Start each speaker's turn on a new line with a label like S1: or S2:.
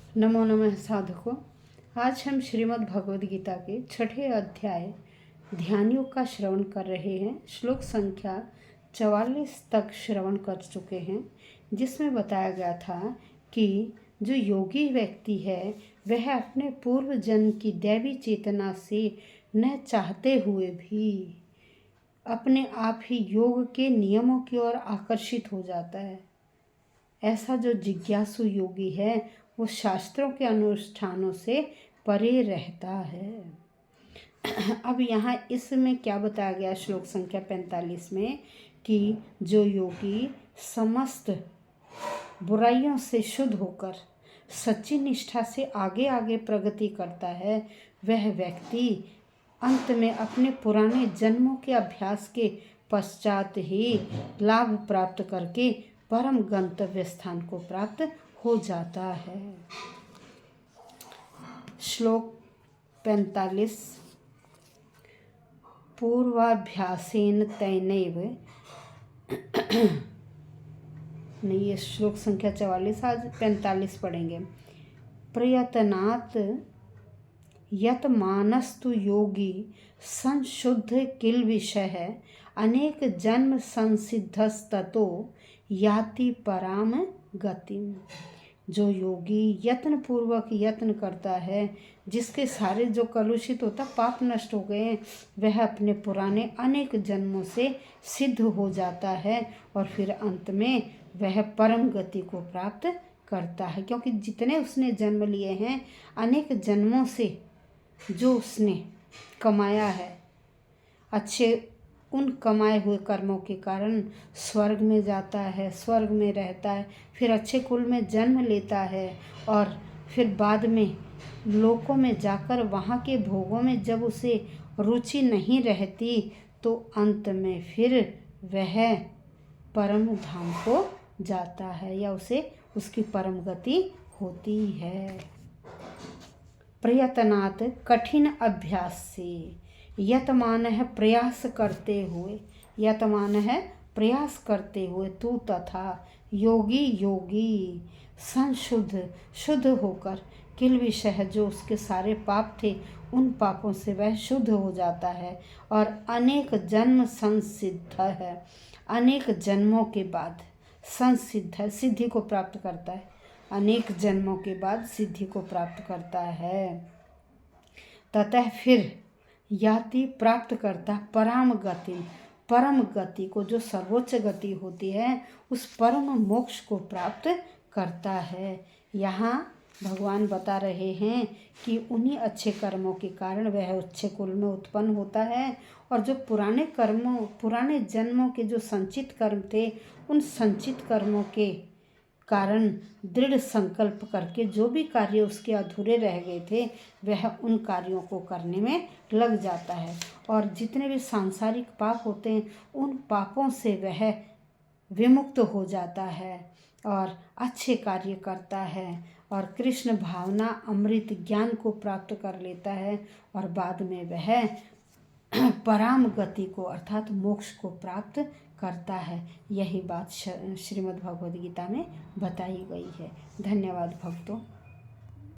S1: नमो नमः साधकों। आज हम श्रीमद् भगवद गीता के 6ठे अध्याय ध्यान योग का श्रवण कर रहे हैं। श्लोक संख्या 44 तक श्रवण कर चुके हैं, जिसमें बताया गया था कि जो योगी व्यक्ति है वह अपने पूर्व जन्म की दैवी चेतना से न चाहते हुए भी अपने आप ही योग के नियमों की ओर आकर्षित हो जाता है। ऐसा जो जिज्ञासु योगी है वो शास्त्रों के अनुष्ठानों से परे रहता है। अब यहाँ इसमें क्या बताया गया श्लोक संख्या 45 में कि जो योगी समस्त बुराइयों से शुद्ध होकर सच्ची निष्ठा से आगे आगे प्रगति करता है, वह व्यक्ति अंत में अपने पुराने जन्मों के अभ्यास के पश्चात ही लाभ प्राप्त करके परम गंतव्य स्थान को प्राप्त हो जाता है। श्लोक 45 पूर्वाभ्यासेन तैनैव नहीं, ये श्लोक संख्या 44, आज 45 पढ़ेंगे। प्रयतनात् यत मानस्तु योगी संशुद्ध किल विषय अनेक जन्म संसिद्धस्ततो याति पराम गतिम। जो योगी यत्न पूर्वक यत्न करता है, जिसके सारे जो कलुषित होता पाप नष्ट हो गए हैं, वह अपने पुराने अनेक जन्मों से सिद्ध हो जाता है और फिर अंत में वह परम गति को प्राप्त करता है। क्योंकि जितने उसने जन्म लिए हैं, अनेक जन्मों से जो उसने कमाया है, अच्छे उन कमाए हुए कर्मों के कारण स्वर्ग में जाता है, स्वर्ग में रहता है, फिर अच्छे कुल में जन्म लेता है और फिर बाद में लोकों में जाकर वहाँ के भोगों में जब उसे रुचि नहीं रहती तो अंत में फिर वह परम धाम को जाता है या उसे उसकी परम गति होती है। प्रयत्नात् कठिन अभ्यास से यतमान है प्रयास करते हुए, यतमान है प्रयास करते हुए तू तथा योगी संशुद्ध शुद्ध होकर किल विषय जो उसके सारे पाप थे उन पापों से वह शुद्ध हो जाता है और अनेक जन्म संसिद्ध है, अनेक जन्मों के बाद संसिद्ध है, सिद्धि को प्राप्त करता है, अनेक जन्मों के बाद सिद्धि को प्राप्त करता है। ततः फिर याति प्राप्त करता पराम गति, परम गति को, जो सर्वोच्च गति होती है, उस परम मोक्ष को प्राप्त करता है। यहाँ भगवान बता रहे हैं कि उन्हीं अच्छे कर्मों के कारण वह अच्छे कुल में उत्पन्न होता है और जो पुराने कर्मों, पुराने जन्मों के जो संचित कर्म थे, उन संचित कर्मों के कारण दृढ़ संकल्प करके जो भी कार्य उसके अधूरे रह गए थे वह उन कार्यों को करने में लग जाता है और जितने भी सांसारिक पाप होते हैं उन पापों से वह विमुक्त हो जाता है और अच्छे कार्य करता है और कृष्ण भावना अमृत ज्ञान को प्राप्त कर लेता है और बाद में वह पराम गति को अर्थात मोक्ष को प्राप्त करता है। यही बात श्रीमद् भगवद गीता में बताई गई है। धन्यवाद भक्तों।